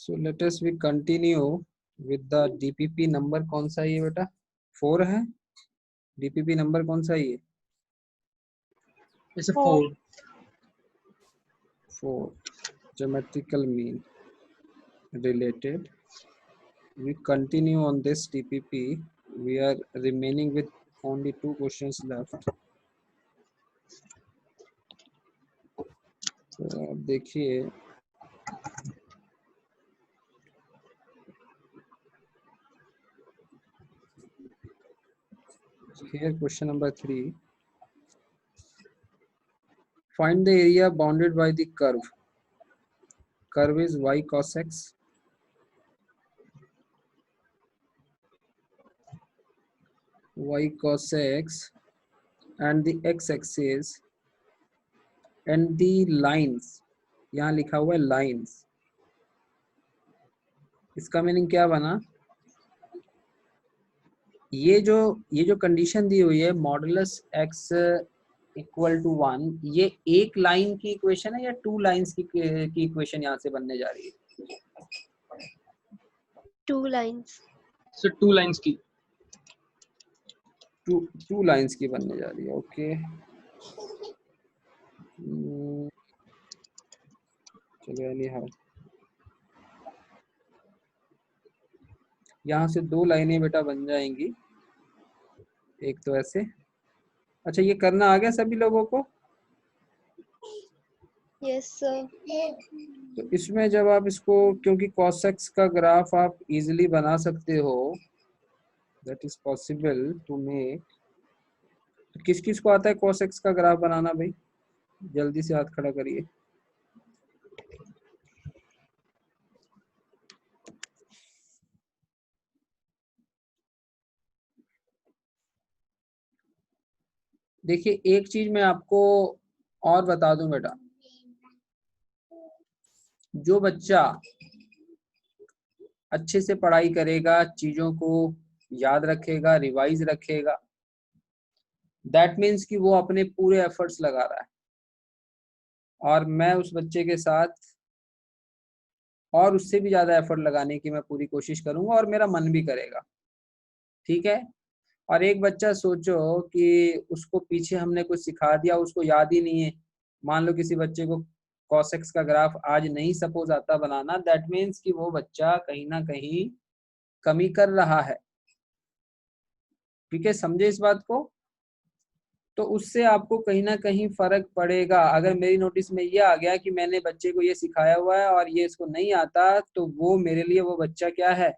So let us we continue with the DPP number. कौन सा है ये बेटा? 4 है. DPP number कौन सा है ये? It's a 4. 4. Geometrical mean related. We continue on this DPP. We are remaining with only 2 questions left. तो अब देखिए here question number 3. Find the area bounded by the curve. Curve is y cos x. Y cos x and the x axis and the lines. यहाँ लिखा हुआ है lines. इसका meaning क्या बना? ये जो कंडीशन दी हुई है मॉडुलस x इक्वल टू 1, ये एक लाइन की इक्वेशन है या 2 लाइंस की इक्वेशन यहाँ से बनने जा रही है? 2 lines. So 2 lines की. 2 लाइंस की बनने जा रही है. ओके. चलो एनी हाउ यहाँ से 2 लाइनें बेटा बन जाएंगी. एक तो ऐसे. अच्छा ये करना आ गया सभी लोगों को? Yes, sir. तो इसमें जब आप इसको, क्योंकि cos x का ग्राफ आप इजीली बना सकते हो, that is possible to make. तो किस किस को आता है cos x का ग्राफ बनाना भाई? जल्दी से हाथ खड़ा करिए. देखिए एक चीज मैं आपको और बता दूं बेटा, जो बच्चा अच्छे से पढ़ाई करेगा, चीजों को याद रखेगा, रिवाइज रखेगा, दैट मीन्स कि वो अपने पूरे एफर्ट्स लगा रहा है. और मैं उस बच्चे के साथ और उससे भी ज्यादा एफर्ट लगाने की मैं पूरी कोशिश करूंगा और मेरा मन भी करेगा. ठीक है. और एक बच्चा सोचो कि उसको पीछे हमने कुछ सिखा दिया, उसको याद ही नहीं है. मान लो किसी बच्चे को cos x का ग्राफ आज नहीं सपोज आता बनाना, दैट मीन्स कि वो बच्चा कहीं ना कहीं कमी कर रहा है. ठीक है, समझे इस बात को? तो उससे आपको कहीं ना कहीं फर्क पड़ेगा. अगर मेरी नोटिस में ये आ गया कि मैंने बच्चे को ये सिखाया हुआ है और ये इसको नहीं आता, तो वो मेरे लिए वो बच्चा क्या है?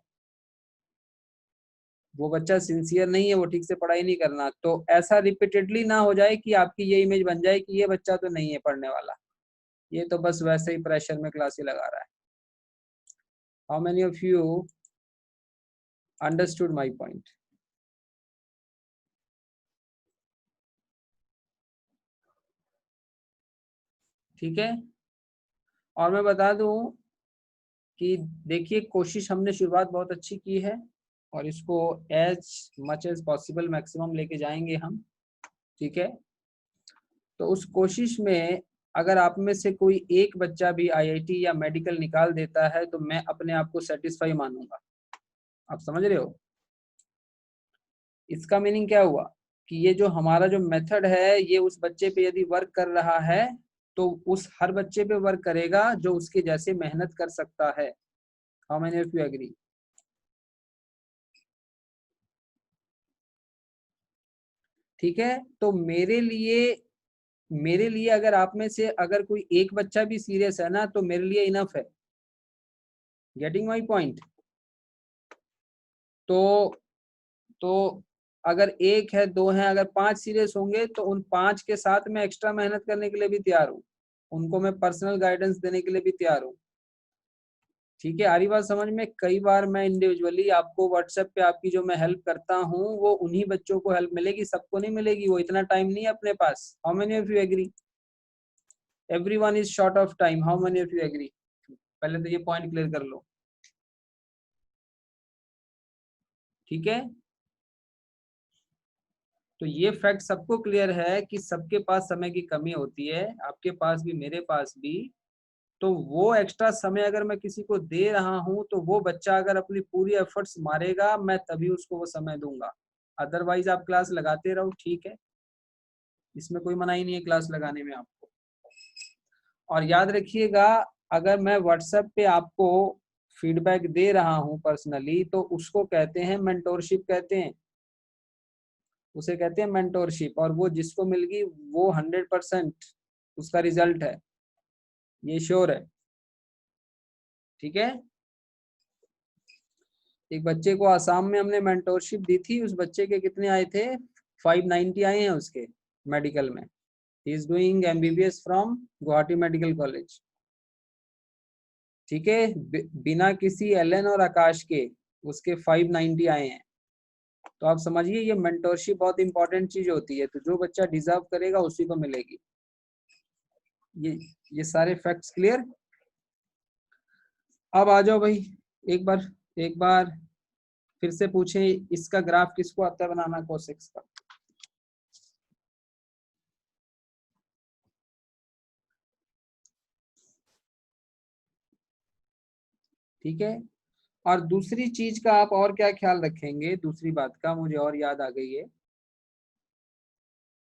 वो बच्चा सिंसियर नहीं है, वो ठीक से पढ़ाई नहीं करना. तो ऐसा रिपीटेडली ना हो जाए कि आपकी ये इमेज बन जाए कि ये बच्चा तो नहीं है पढ़ने वाला, ये तो बस वैसे ही प्रेशर में क्लासेस लगा रहा है. How many of you understood my point? ठीक है. और मैं बता दूं कि देखिए कोशिश हमने शुरुआत बहुत अच्छी की है और इसको as much as possible maximum लेके जाएंगे हम. ठीक है. तो उस कोशिश में अगर आप में से कोई एक बच्चा भी आईआईटी या मेडिकल निकाल देता है तो मैं अपने आप को सेटिस्फाई मानूंगा. आप समझ रहे हो? इसका मीनिंग क्या हुआ कि ये जो हमारा जो मेथड है ये उस बच्चे पे यदि वर्क कर रहा है तो उस हर बच्चे पे वर्क करेगा जो उसके जैसे मेहनत कर सकता है. How many of you agree? ठीक है. तो मेरे लिए अगर आप में से अगर कोई एक बच्चा भी सीरियस है ना तो मेरे लिए इनफ है. Getting my point? तो अगर एक है, 2 है, अगर 5 सीरियस होंगे तो उन 5 के साथ मैं एक्स्ट्रा मेहनत करने के लिए भी तैयार हूँ. उनको मैं पर्सनल गाइडेंस देने के लिए भी तैयार हूँ. ठीक है. आ रही बात समझ में? कई बार मैं इंडिविजुअली आपको व्हाट्सएप पे आपकी जो मैं हेल्प करता हूँ वो उन्हीं बच्चों को हेल्प मिलेगी, सबको नहीं मिलेगी. वो इतना टाइम नहीं है अपने पास. How many of you agree? Everyone is short of time. How many of you agree? पहले तो ये पॉइंट क्लियर कर लो. ठीक है. तो ये फैक्ट सबको क्लियर है कि सबके पास समय की कमी होती है, आपके पास भी, मेरे पास भी. तो वो एक्स्ट्रा समय अगर मैं किसी को दे रहा हूं तो वो बच्चा अगर अपनी पूरी एफर्ट्स मारेगा मैं तभी उसको वो समय दूंगा। अदरवाइज आप क्लास लगाते रहो, ठीक है, इसमें कोई मनाही नहीं है क्लास लगाने में आपको। और याद रखिएगा, अगर मैं व्हाट्सएप पे आपको फीडबैक दे रहा हूं पर्सनली तो उसको कहते हैं मेंटोरशिप कहते हैं, उसे कहते हैं मेंटोरशिप। और वो जिसको मिल गई वो 100% उसका रिजल्ट है, ये श्योर है, ठीक है। एक बच्चे को आसाम में हमने मेंटोरशिप दी थी, उस बच्चे के कितने आए थे, 590 आए हैं उसके मेडिकल में। He is doing MBBS from Guwahati medical college, ठीक है, बिना किसी LN और आकाश के उसके 590 आए हैं। तो आप समझिए ये मेंटोरशिप बहुत इंपॉर्टेंट चीज होती है, तो जो बच्चा डिजर्व करेगा उसी को मिलेगी। ये सारे फैक्ट्स क्लियर। अब आ जाओ भाई, एक बार फिर से पूछें, इसका ग्राफ किसको आता है बनाना, कोसेक्स का। ठीक है। और दूसरी चीज का आप और क्या ख्याल रखेंगे, दूसरी बात का मुझे और याद आ गई है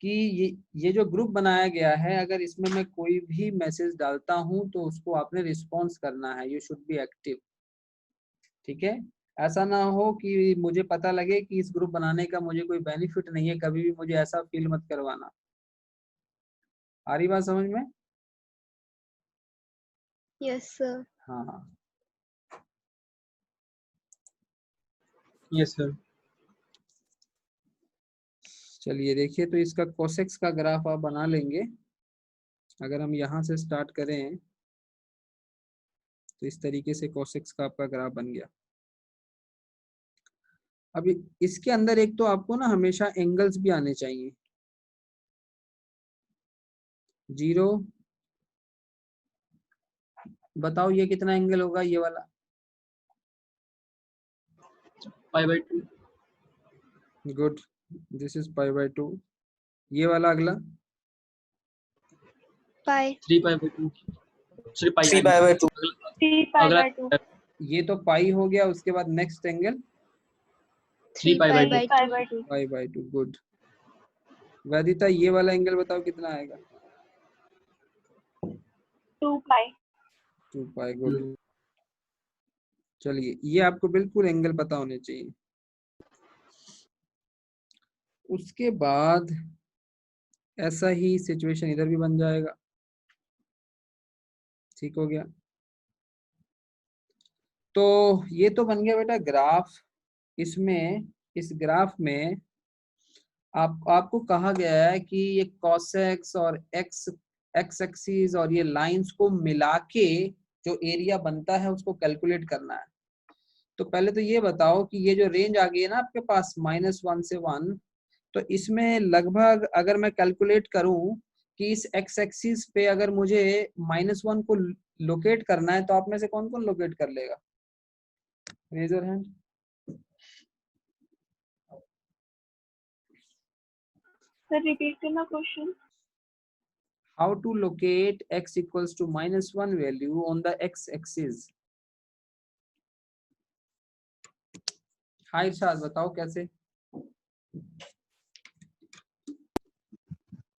कि ये जो ग्रुप बनाया गया है, अगर इसमें मैं कोई भी मैसेज डालता हूं तो उसको आपने रिस्पॉन्स करना है, यू शुड बी एक्टिव, ठीक है। ऐसा ना हो कि मुझे पता लगे कि इस ग्रुप बनाने का मुझे कोई बेनिफिट नहीं है, कभी भी मुझे ऐसा फील मत करवाना। आ रही बात समझ में? Yes sir. हाँ हाँ, यस सर। चलिए देखिए, तो इसका कोसेक्स का ग्राफ आप बना लेंगे। अगर हम यहाँ से स्टार्ट करें तो इस तरीके से कोसेक्स का आपका ग्राफ बन गया। अभी इसके अंदर एक तो आपको ना हमेशा एंगल्स भी आने चाहिए, 0, बताओ ये कितना एंगल होगा ये वाला, π/2। Good, this is π/2। ये वाला अगला पाई 3π/2। सिर्फ पाई 3π/2। अगला 3π/2। ये तो पाई हो गया, उसके बाद नेक्स्ट एंगल 3π/2। π/2, गुड। वैदिता ये वाला एंगल बताओ कितना आएगा, 2π। 2π, गुड। चलिए ये आपको बिल्कुल एंगल पता होने चाहिए। उसके बाद ऐसा ही सिचुएशन इधर भी बन जाएगा, ठीक हो गया। तो ये तो बन गया बेटा ग्राफ। इसमें इस ग्राफ में आपको कहा गया है कि ये कॉसेक्स और एक्स एक्सिस और ये लाइंस को मिला के जो एरिया बनता है उसको कैलकुलेट करना है। तो पहले तो ये बताओ कि ये जो रेंज आ गई है ना आपके पास -1 से 1, तो इसमें लगभग अगर मैं कैलकुलेट करूं कि इस एक्स एक्सिस पे अगर मुझे -1 को लोकेट करना है तो आप में से कौन कौन लोकेट कर लेगा, raise your hand. Sir repeat करना question. How to locate x equals to -1 value on the x axis? हाँ इरशाद बताओ कैसे।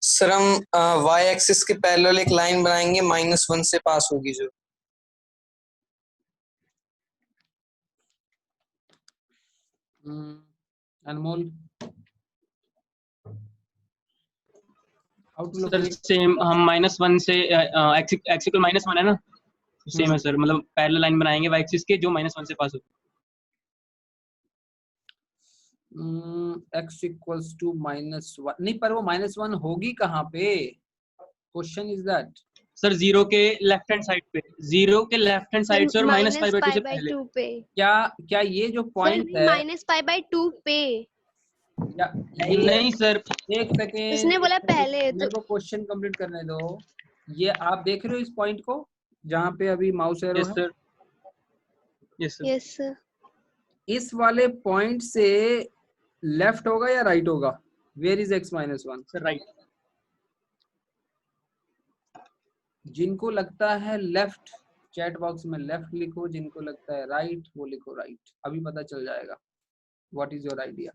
सर हम y एक्सिस के पैरेलल एक लाइन बनाएंगे, -1 से पास होगी जो। Anmol, how to sir locate. Same हम -1 से x इक्वल -1 है ना, सेम है सर, मतलब पैरेलल लाइन बनाएंगे y एक्सिस के जो -1 से पास हो। x इक्वल्स टू -1 नहीं, पर वो -1 होगी कहाँ पे, क्वेश्चन इज दैट। सर 0 के लेफ्ट हैंड साइड पे, 0 के लेफ्ट हैंड साइड से और -π/2 से पहले। -π/2 पे। क्या ये जो पॉइंट है -π/2 पे। या ये नहीं सर, एक सेकेंड, उसने बोला पहले मेरे को क्वेश्चन कंप्लीट करने दो। ये आप देख रहे हो इस पॉइंट को जहाँ पे अभी माउस एरो यस है, sir, yes sir. Yes sir. इस वाले पॉइंट से लेफ्ट होगा या राइट होगा, where is x -1? Sir right. जिनको लगता है लेफ्ट, चैट बॉक्स में लेफ्ट लिखो, जिनको लगता है राइट वो लिखो राइट। अभी पता चल जाएगा what is your idea.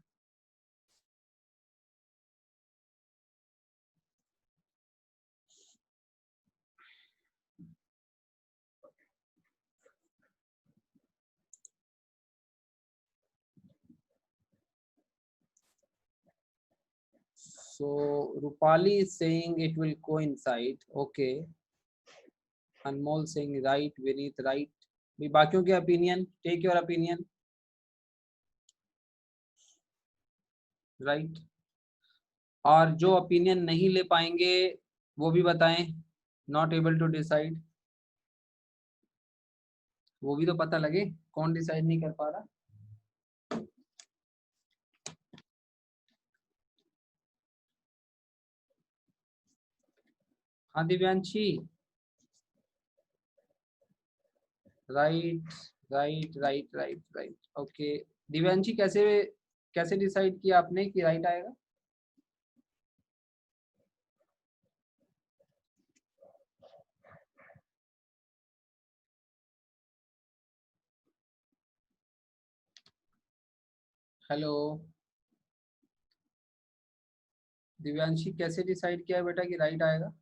So Rupali is saying it will coincide. Okay. Anmol saying right. Vineet right. भी बाकियों के opinion. Take your opinion. Right. और जो opinion नहीं ले पाएंगे वो भी बताएं. Not able to decide. वो भी तो पता लगे कौन डिसाइड नहीं कर पा रहा। हाँ Divyanshi, right right right right right. Okay Divyanshi, कैसे कैसे डिसाइड किया आपने कि राइट आएगा? हेलो दिव्यांशी, कैसे डिसाइड किया बेटा कि राइट आएगा?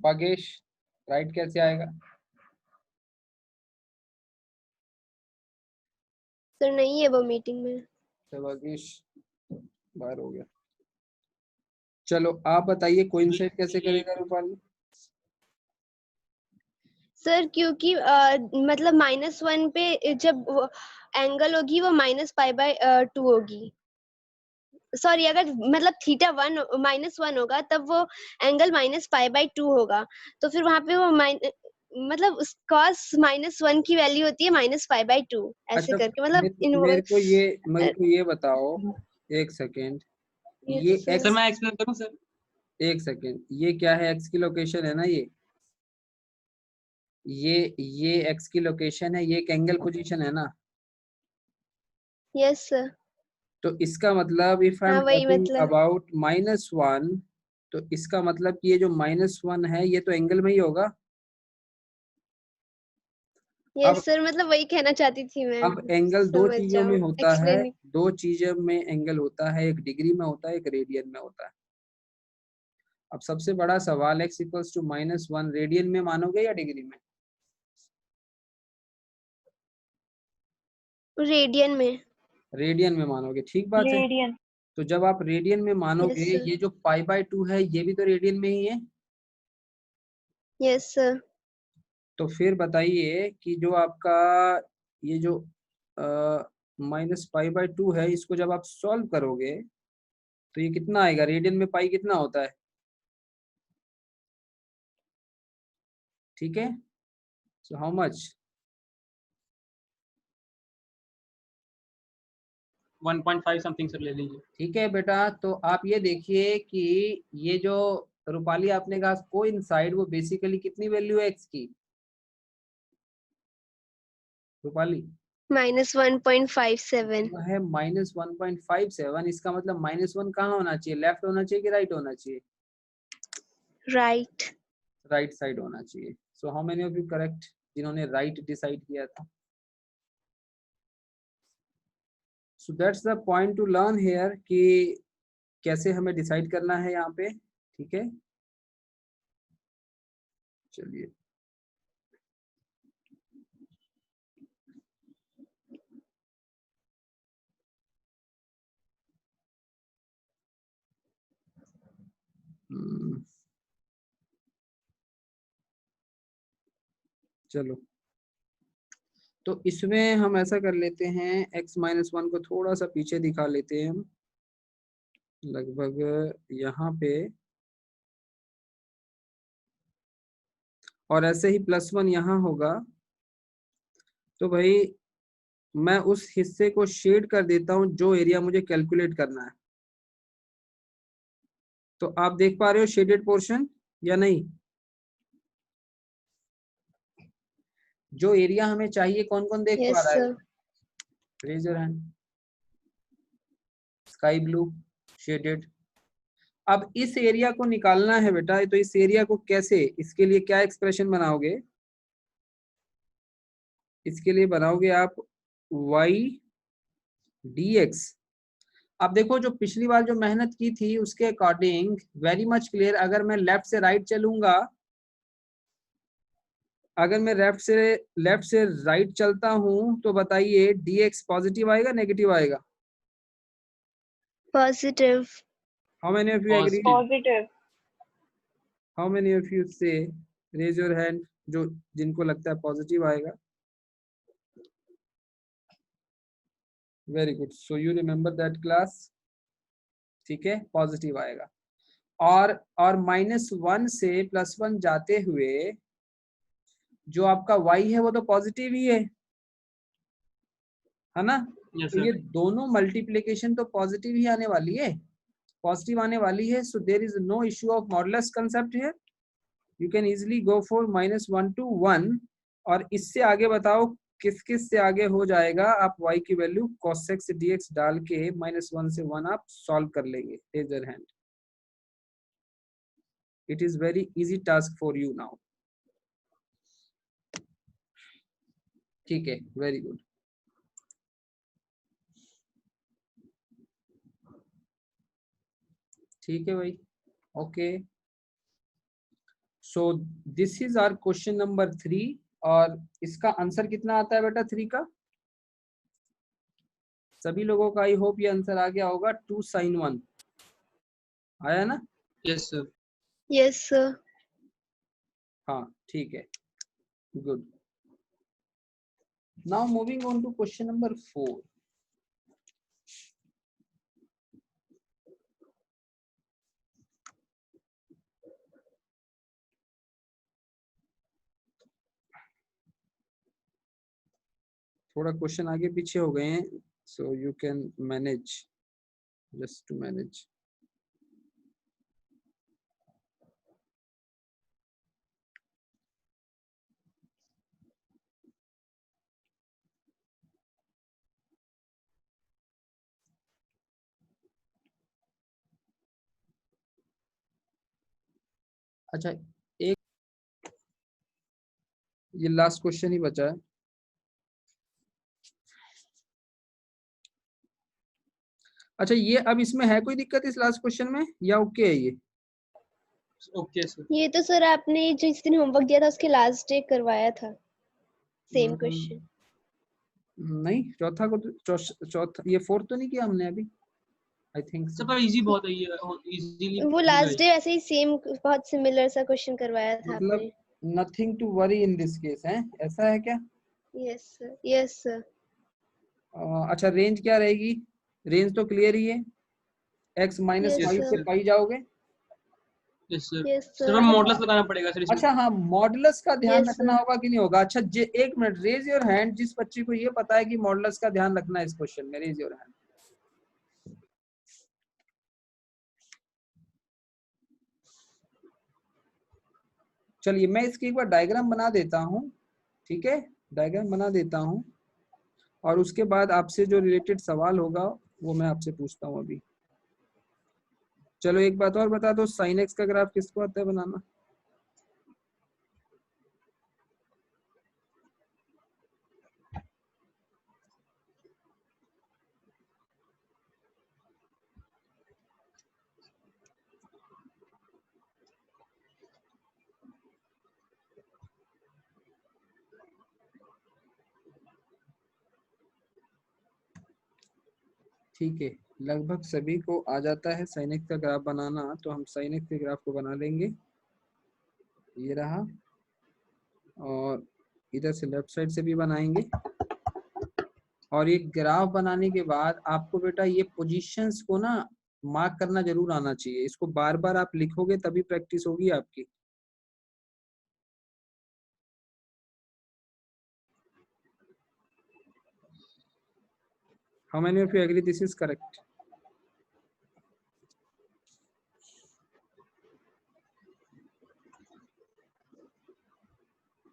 भागेश, राइट कैसे आएगा? सर नहीं है वो मीटिंग में। तो भागेश बाहर हो गया। चलो आप बताइए कोइंसाइड कैसे करेगा रूपाली? सर क्योंकि मतलब -1 पे जब एंगल होगी वो -π/2 होगी। सॉरी, अगर मतलब θ1 -1 होगा तब वो एंगल -π/2 होगा, तो फिर वहां पे वो मतलब cos -1 की वैल्यू होती है -π/2 ऐसे अच्छा, करके, मतलब मेरे को ये बताओ, एक सेकेंड, ये सर सर मैं एक्सप्लेन करूं सर? एक सेकेंड, ये क्या है? एक्स की लोकेशन है ना, ये एक्स की लोकेशन है, ये एक एंगल पोजीशन है ना। Yes sir. तो इसका मतलब इफ आई एम हाँ वही टॉकिंग मतलब। अबाउट -1, तो इसका मतलब कि ये जो -1 है ये तो एंगल में ही होगा। अब यस सर, मतलब वही कहना चाहती थी मैं। अब एंगल दो समझ चीजों में जाओ, होता है, एक्सप्लेन। दो चीजों में एंगल होता है, एक डिग्री में होता है, एक रेडियन में होता है। अब सबसे बड़ा सवाल x इक्वल्स टू -1 रेडियन में मानोगे या डिग्री में? रेडियन में। रेडियन में मानोगे, ठीक बात है। रेडियन। तो जब आप रेडियन में मानोगे, यस सर। ये जो π/2 है ये भी तो रेडियन में ही है। Yes sir. तो फिर बताइए कि जो आपका ये जो -π/2 है, इसको जब आप सॉल्व करोगे तो ये कितना आएगा? रेडियन में पाई कितना होता है? ठीक है, so how much? 1.5 something sir ले लीजिए। ठीक है बेटा, तो आप ये देखिए कि ये जो रूपाली आपने कहा कोइंसाइड, वो बेसिकली कितनी वैल्यू है एक्स की रूपाली? -1.57। वो है -1.57। इसका मतलब -1 कहाँ होना चाहिए? लेफ्ट होना चाहिए कि राइट होना चाहिए? राइट। राइट साइड होना चाहिए। So how many of you correct जिन्होंने राइट डिसाइड किया था? So that's the point two learn here कि कैसे हमें डिसाइड करना है यहाँ पे। ठीक है, चलिए चलो, तो इसमें हम ऐसा कर लेते हैं, x-1 को थोड़ा सा पीछे दिखा लेते हैं हम, लगभग यहाँ पे, और ऐसे ही +1 यहाँ होगा। तो भाई मैं उस हिस्से को शेड कर देता हूँ जो एरिया मुझे कैलकुलेट करना है। तो आप देख पा रहे हो शेडेड पोर्शन या नहीं? जो एरिया हमें चाहिए कौन कौन देख पा यस रहा है? Sir. Raise your hand. Sky blue shaded. अब इस एरिया को निकालना है बेटा, तो इस एरिया को कैसे, इसके लिए क्या एक्सप्रेशन बनाओगे? इसके लिए बनाओगे आप y dx। अब देखो जो पिछली बार जो मेहनत की थी उसके अकॉर्डिंग वेरी मच क्लियर। अगर मैं लेफ्ट से राइट चलूंगा, अगर मैं लेफ्ट से राइट चलता हूं तो बताइए dx पॉजिटिव आएगा नेगेटिव आएगा? Positive. How many of you agree? Positive. How many of you से रेज योर हैंड जो जिनको लगता है पॉजिटिव आएगा? Very good, so you remember that class. ठीक है, पॉजिटिव आएगा। और -1 से +1 जाते हुए जो आपका y है वो तो पॉजिटिव ही है ना? यस तो ये सर। दोनों मल्टीप्लिकेशन तो पॉजिटिव ही आने वाली है, पॉजिटिव आने वाली है। So there is no issue of modulus concept here. You can easily go for -1 to 1। और इससे आगे बताओ किस किस से आगे हो जाएगा? आप y की वैल्यू cos x dx डाल के -1 से 1 आप सॉल्व कर लेंगे। Raise your hand. It is very easy task for you now. ठीक है, वेरी गुड। ठीक है भाई, okay. So this is our question number 3। और इसका आंसर कितना आता है बेटा 3 का? सभी लोगों का आई होप ये आंसर आ गया होगा। 2 sin 1 आया ना? Yes sir. Yes sir. हाँ ठीक है, good. Now moving on to question number 4। थोड़ा क्वेश्चन आगे पीछे हो गए हैं, so you can manage, just to manage. अच्छा, एक ये लास्ट क्वेश्चन ही बचा है। अच्छा, ये अब इसमें है कोई दिक्कत इस लास्ट क्वेश्चन में या ओके है ये? Okay sir. ये तो सर आपने जिस दिन होमवर्क दिया था उसके लास्ट डे करवाया था सेम क्वेश्चन। नहीं, चौथा को चौथा ये 4th तो नहीं किया हमने अभी, आई थिंक सर पर इजी बहुत है ये, इजीली वो लास्ट डे ऐसे ही सेम बहुत सिमिलर सा क्वेश्चन करवाया था मतलब आपने। Nothing to worry in this case है, ऐसा है क्या? Yes sir. Yes sir. अच्छा, रेंज क्या रहेगी? रेंज तो क्लियर ही है, x Yes, -5 से sir. पाई जाओगे। Yes sir. Yes, sir sir. Models लगाना पड़ेगा सर इसमें। अच्छा हाँ, मॉडुलस का ध्यान Yes, रखना sir. होगा कि नहीं होगा? अच्छा एक मिनट, रेज योर हैंड जिस बच्चे को ये पता है कि मॉडुलस का ध्यान रखना है इस क्वेश्चन में। Raise your hand. चलिए मैं इसकी एक बार डायग्राम बना देता हूँ। ठीक है, डायग्राम बना देता हूँ और उसके बाद आपसे जो रिलेटेड सवाल होगा वो मैं आपसे पूछता हूँ अभी। चलो एक बात और बता दो, साइन एक्स का ग्राफ किसको आता है बनाना? ठीक है, लगभग सभी को आ जाता है साइन एक्स का ग्राफ बनाना, तो हम साइन एक्स के ग्राफ को बना लेंगे। ये रहा, और इधर से लेफ्ट साइड से भी बनाएंगे। और ये ग्राफ बनाने के बाद आपको बेटा ये पोजीशंस को ना मार्क करना जरूर आना चाहिए। इसको बार बार आप लिखोगे तभी प्रैक्टिस होगी आपकी। How many of you agree this is correct?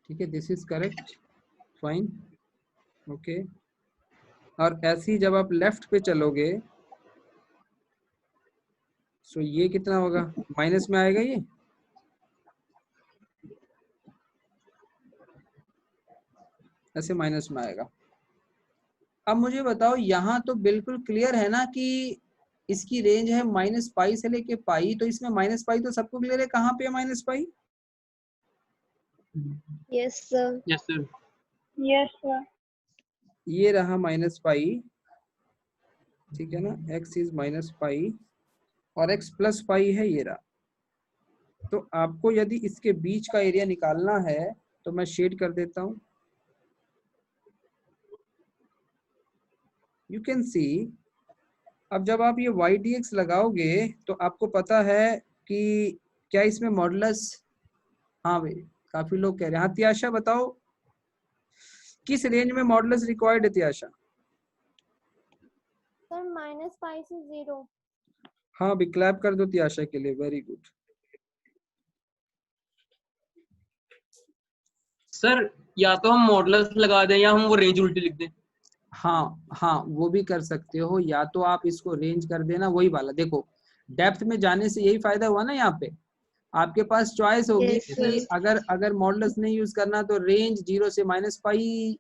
ठीक है, this is correct. Fine, okay. और ऐसे ही जब आप लेफ्ट पे चलोगे सो ये कितना होगा, माइनस में आएगा ये, ऐसे माइनस में आएगा। अब मुझे बताओ यहाँ तो बिल्कुल क्लियर है ना कि इसकी रेंज है -पाई से लेके पाई, तो इसमें -पाई तो सबको क्लियर है, कहाँ पे है -पाई? Yes sir. Yes sir. Yes sir. ये रहा -पाई, ठीक है ना, x इज -पाई और x प्लस पाई है, ये रहा। तो आपको यदि इसके बीच का एरिया निकालना है तो मैं शेड कर देता हूं, यू कैन सी। अब जब आप ये y dx लगाओगे तो आपको पता है कि क्या इसमें मॉडुलस, हाँ भाई काफी लोग कह रहे हैं। हाँ त्याशा बताओ किस रेंज में मॉडुलस रिक्वायर्ड है त्याशा? सर -पाई से 0। हाँ भी क्लैप कर दो त्याशा के लिए, वेरी गुड। सर या तो हम मॉडुलस लगा दें या हम वो रेंज उल्टी लिख दें। हाँ हाँ वो भी कर सकते हो, या तो आप इसको रेंज कर देना, वही वाला। देखो डेप्थ में जाने से यही फायदा हुआ ना, यहाँ पे आपके पास चॉइस होगी Yes, कि sir. अगर मॉडुलस नहीं यूज करना तो रेंज 0 से -पाई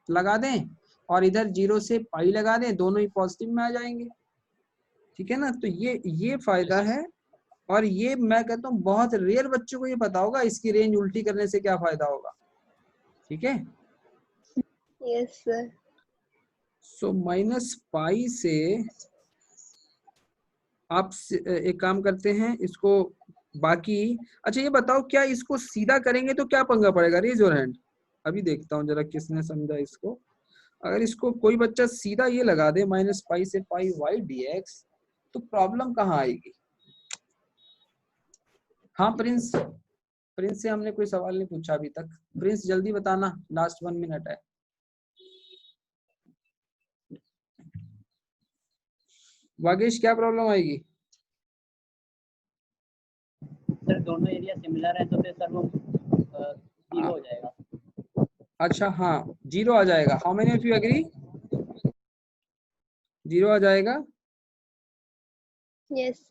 लगा दें और इधर 0 से पाई लगा दें, दोनों ही पॉजिटिव में आ जाएंगे, ठीक है ना। तो ये फायदा है। और ये मैं कहता हूँ बहुत रेयर बच्चों को ये पता होगा इसकी रेंज उल्टी करने से क्या फायदा होगा, ठीक है। Yes sir. सो -पाई से आप एक काम करते हैं इसको बाकी। अच्छा ये बताओ क्या इसको सीधा करेंगे तो क्या पंगा पड़ेगा, रेज योर हैंड, अभी देखता हूँ जरा किसने समझा इसको। अगर इसको कोई बच्चा सीधा ये लगा दे -पाई से पाई y dx तो प्रॉब्लम कहाँ आएगी? हाँ प्रिंस, प्रिंस से हमने कोई सवाल नहीं पूछा अभी तक। प्रिंस जल्दी बताना, लास्ट 1 मिनट है। वागेश क्या प्रॉब्लम आएगी? सर दोनों एरिया सिमिलर है तो फिर सर वो 0 हो जाएगा। अच्छा हाँ 0 आ जाएगा। How many of you agree? 0 आ जाएगा। यस।